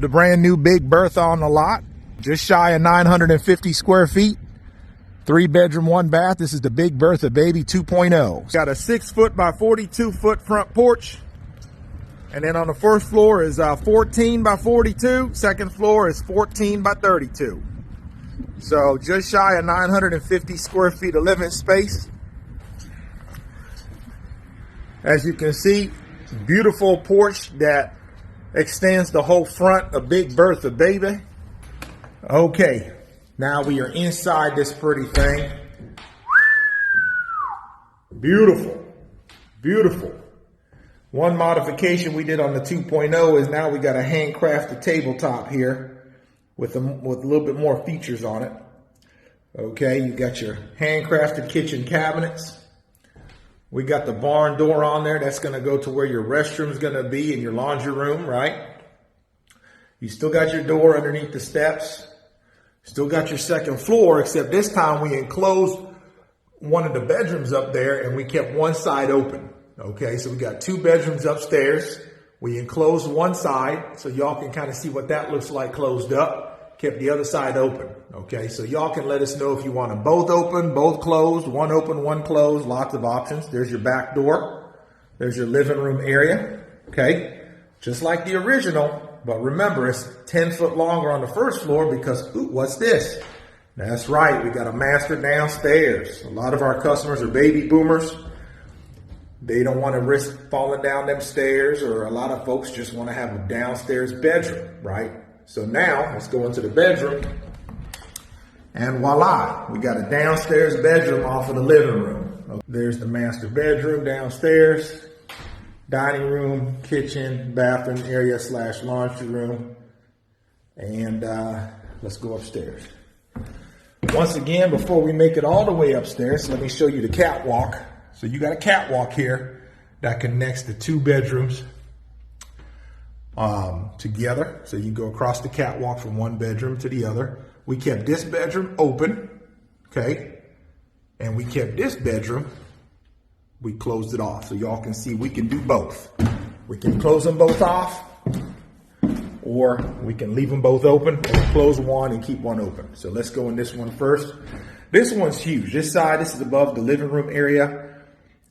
The brand new Big Bertha on the lot, just shy of 950 square feet. 3-bedroom, 1-bath. This is the Big Bertha, baby, 2.0. Got a 6-foot by 42-foot front porch. And then on the first floor is 14 by 42. Second floor is 14 by 32. So just shy of 950 square feet of living space. As you can see, beautiful porch that extends the whole front of Big Bertha, baby. Okay, now we are inside this pretty thing. Beautiful, beautiful. One modification we did on the 2.0 is now we got a handcrafted tabletop here with a little bit more features on it. Okay, you got your handcrafted kitchen cabinets. We got the barn door on there. That's going to go to where your restroom is going to be in your laundry room, right? You still got your door underneath the steps. Still got your second floor, except this time we enclosed one of the bedrooms up there and we kept one side open. Okay, so we got 2 bedrooms upstairs. We enclosed one side so y'all can kind of see what that looks like closed up. Kept the other side open. Okay, so y'all can let us know if you want them both open, both closed, one open, one closed, lots of options. There's your back door. There's your living room area. Okay, just like the original, but remember it's 10 foot longer on the first floor because, ooh, what's this? That's right, we got a master downstairs. A lot of our customers are baby boomers. They don't want to risk falling down them stairs, or a lot of folks just want to have a downstairs bedroom, right? So now let's go into the bedroom, and voila, we got a downstairs bedroom off of the living room. There's the master bedroom downstairs, dining room, kitchen, bathroom area / laundry room, and let's go upstairs. Once again, before we make it all the way upstairs, let me show you the catwalk. So you got a catwalk here that connects the 2 bedrooms together. So you go across the catwalk from one bedroom to the other. We kept this bedroom open, okay? And we kept this bedroom, we closed it off. So y'all can see we can do both. We can close them both off, or we can leave them both open and close one and keep one open. So let's go in this one first. This one's huge. This side, this is above the living room area.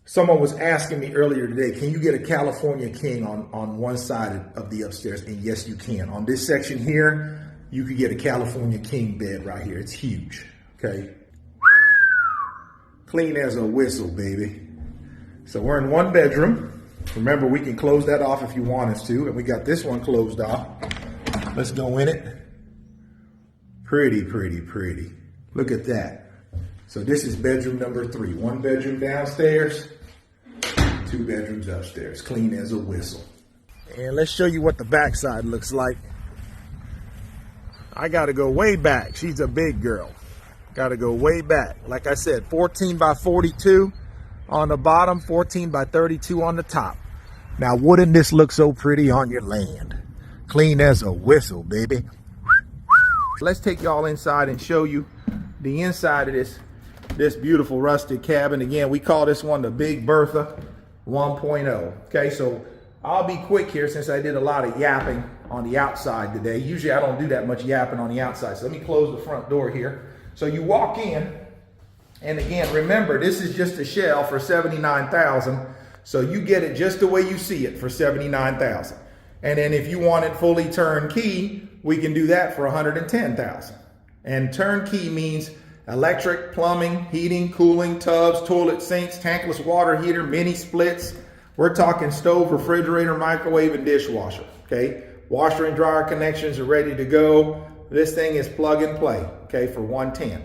Someone was asking me earlier today, can you get a California King on one side of the upstairs? And yes, you can. On this section here, you could get a California King bed right here. It's huge, okay? Clean as a whistle, baby. So we're in one bedroom. Remember, we can close that off if you want us to. And we got this one closed off. Let's go in it. Pretty, pretty, pretty. Look at that. So this is bedroom number 3. 1 bedroom downstairs, 2 bedrooms upstairs. Clean as a whistle. And let's show you what the backside looks like. I got to go way back. She's a big girl. Got to go way back. Like I said, 14 by 42 on the bottom, 14 by 32 on the top. Now, wouldn't this look so pretty on your land? Clean as a whistle, baby. Let's take y'all inside and show you the inside of this beautiful rustic cabin. Again, we call this one the Big Bertha 1.0. Okay, so I'll be quick here since I did a lot of yapping on the outside today. Usually I don't do that much yapping on the outside. So let me close the front door here. So you walk in, and again, remember, this is just a shell for $79,000. So you get it just the way you see it for $79,000. And then if you want it fully turnkey, we can do that for $110,000. And turnkey means electric, plumbing, heating, cooling, tubs, toilet sinks, tankless water heater, mini splits. We're talking stove, refrigerator, microwave, and dishwasher, okay? Washer and dryer connections are ready to go. This thing is plug and play, okay, for $110,000.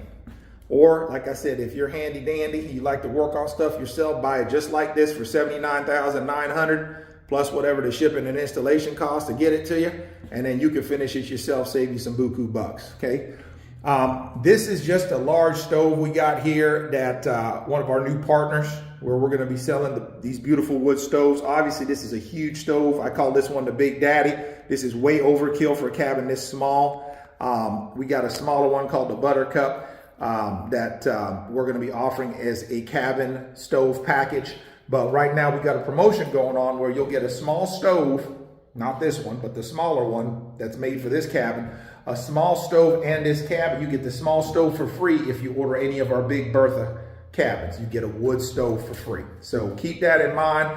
Or, like I said, if you're handy dandy, you like to work on stuff yourself, buy it just like this for $79,900, plus whatever the shipping and installation costs to get it to you, and then you can finish it yourself, save you some buku bucks, okay? This is just a large stove we got here that one of our new partners, where we're going to be selling these beautiful wood stoves. Obviously, this is a huge stove. I call this one the Big Daddy. This is way overkill for a cabin this small. We got a smaller one called the Buttercup that we're going to be offering as a cabin stove package. But right now we got a promotion going on where you'll get a small stove not this one, but the smaller one that's made for this cabin, a small stove and this cabin. You get the small stove for free if you order any of our Big Bertha cabins. You get a wood stove for free. So keep that in mind.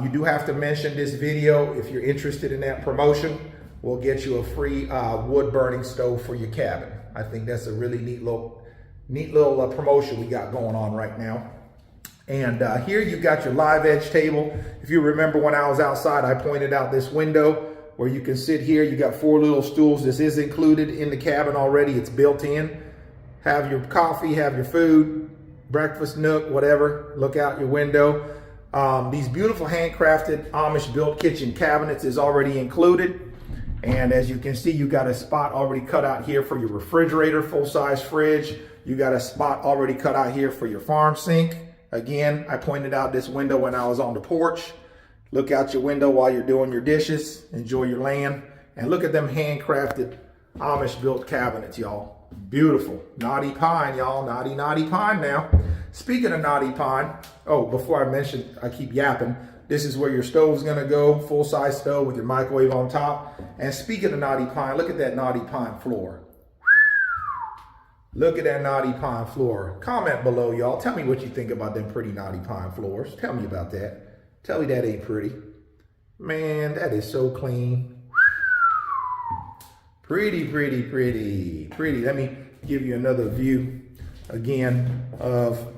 You do have to mention this video if you're interested in that promotion. We'll get you a free wood burning stove for your cabin. I think that's a really neat little promotion we got going on right now. And here you got your live edge table. If you remember when I was outside, I pointed out this window where you can sit here. You got 4 little stools. This is included in the cabin already. It's built in. Have your coffee, have your food, breakfast nook, whatever. Look out your window. These beautiful handcrafted Amish built kitchen cabinets is already included. And as you can see, you got a spot already cut out here for your refrigerator, full-size fridge. You got a spot already cut out here for your farm sink. Again, I pointed out this window when I was on the porch. Look out your window while you're doing your dishes. Enjoy your land. And look at them handcrafted Amish built cabinets, y'all. Beautiful. Knotty pine, y'all. Knotty pine now. Speaking of knotty pine, oh, before I mention, I keep yapping. This is where your stove's gonna go. Full-size stove with your microwave on top. And speaking of knotty pine, look at that knotty pine floor. Look at that knotty pine floor. Comment below, y'all. Tell me what you think about them pretty knotty pine floors. Tell me about that. Tell me that ain't pretty. Man, that is so clean. Pretty, pretty, pretty, pretty. Let me give you another view again of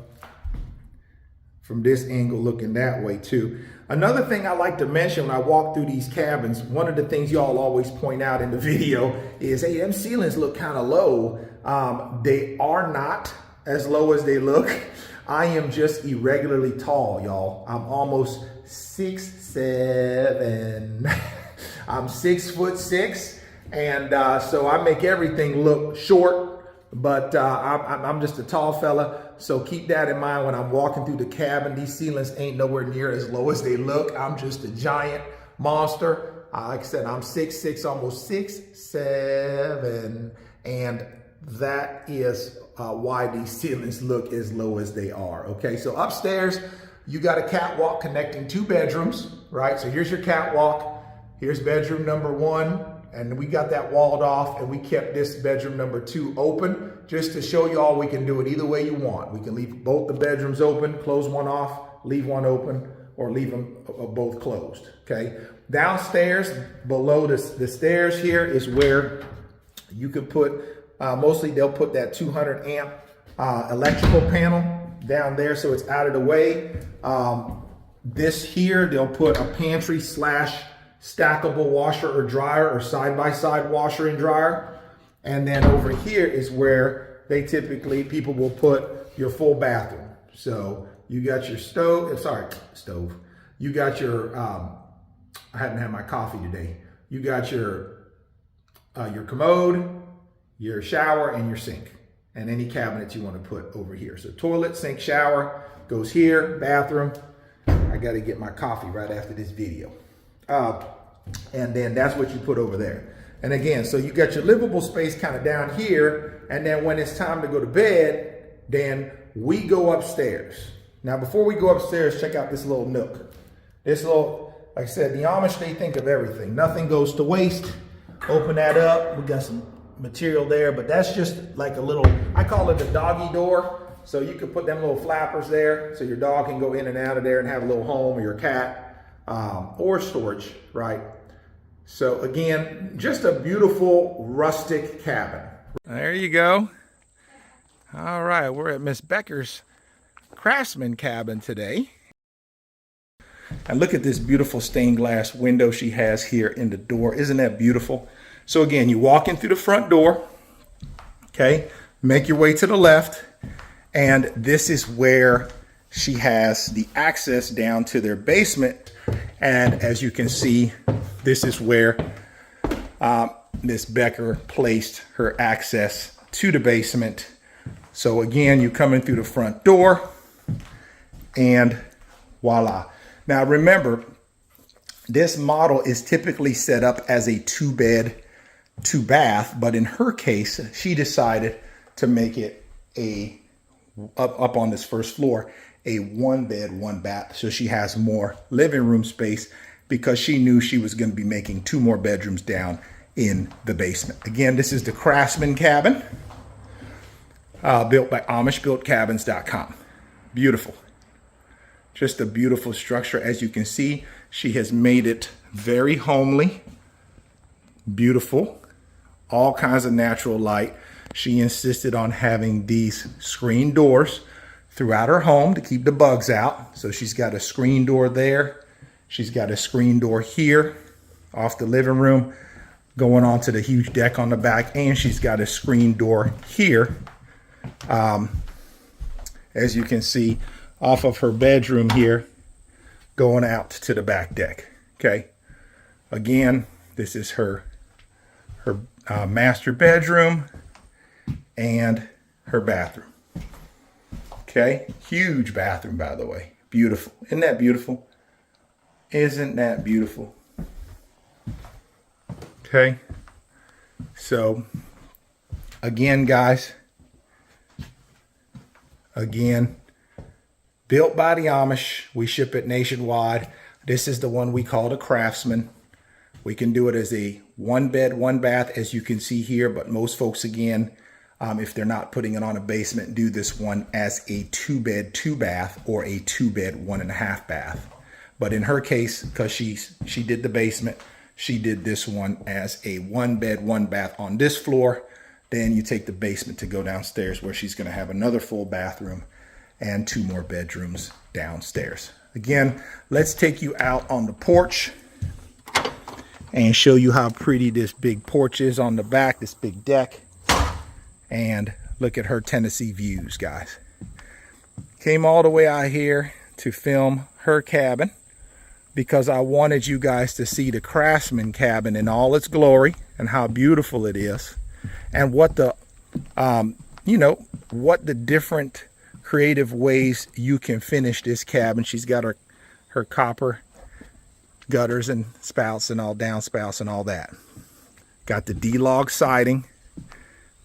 from this angle looking that way too. Another thing I like to mention when I walk through these cabins, one of the things y'all always point out in the video is, hey, them ceilings look kind of low. They are not as low as they look. I am just irregularly tall, y'all. I'm almost 6'7". I'm 6'6", and so I make everything look short, but I'm just a tall fella. So keep that in mind when I'm walking through the cabin. These ceilings ain't nowhere near as low as they look. I'm just a giant monster. Like I said, I'm 6'6", almost 6'7", and that is why these ceilings look as low as they are. Okay, so upstairs, you got a catwalk connecting 2 bedrooms, right? So here's your catwalk. Here's bedroom number 1. And we got that walled off, and we kept this bedroom number 2 open just to show y'all we can do it either way you want. We can leave both the bedrooms open, close one off, leave one open, or leave them both closed, okay? Downstairs, below the stairs here is where you could put, mostly they'll put that 200 amp electrical panel down there so it's out of the way. This here, they'll put a pantry / stackable washer or dryer or side-by-side washer and dryer. And then over here is where people will put your full bathroom. So you got your stove. You got your, I hadn't had my coffee today. You got your commode, your shower, and your sink, and any cabinets you want to put over here. So toilet, sink, shower goes here, bathroom. I got to get my coffee right after this video. And then that's what you put over there. And again, so you got your livable space kind of down here. And then when it's time to go to bed, then we go upstairs. Now, before we go upstairs, check out this little nook. This little, like I said, the Amish, they think of everything. Nothing goes to waste. Open that up. We got some material there, but that's just like a little, I call it a doggy door. So you could put them little flappers there so your dog can go in and out of there and have a little home, or your cat, or storage, right? So again, just a beautiful rustic cabin. There you go. All right, we're at Miss Becker's Craftsman cabin today. And look at this beautiful stained glass window she has here in the door. Isn't that beautiful? So again, you walk in through the front door, okay? Make your way to the left, and this is where she has the access down to their basement. And as you can see, this is where Miss Becker placed her access to the basement. So again, you come in through the front door, and voila. Now remember, this model is typically set up as a 2-bed, 2-bath, but in her case, she decided to make it up on this first floor, a 1-bed, 1-bath. So she has more living room space because she knew she was going to be making 2 more bedrooms down in the basement. Again, this is the Craftsman cabin, built by AmishBuiltCabins.com. Beautiful. Just a beautiful structure. As you can see, she has made it very homely, beautiful, all kinds of natural light. She insisted on having these screen doors throughout her home to keep the bugs out. So she's got a screen door there. She's got a screen door here off the living room going onto the huge deck on the back. And she's got a screen door here, as you can see, off of her bedroom here going out to the back deck. Okay. Again, this is her master bedroom and her bathroom. Okay, huge bathroom, by the way. Beautiful. Isn't that beautiful? Isn't that beautiful? Okay, so again, guys, built by the Amish. We ship it nationwide. This is the one we call the Craftsman. We can do it as a 1 bed, 1 bath, as you can see here, but most folks, again, if they're not putting it on a basement, do this one as a 2 bed, 2 bath, or a 2 bed, 1.5 bath. But in her case, because she did the basement, she did this one as a 1 bed, 1 bath on this floor. Then you take the basement to go downstairs, where she's going to have another full bathroom and 2 more bedrooms downstairs. Again, let's take you out on the porch and show you how pretty this big porch is on the back, this big deck. And look at her Tennessee views, guys. Came all the way out here to film her cabin because I wanted you guys to see the Craftsman cabin in all its glory and how beautiful it is, and what the what the different creative ways you can finish this cabin. She's got her copper gutters and spouts and all, downspouts and all that. Got the D-log siding.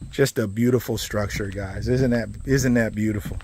Just a beautiful structure, guys. Isn't that beautiful?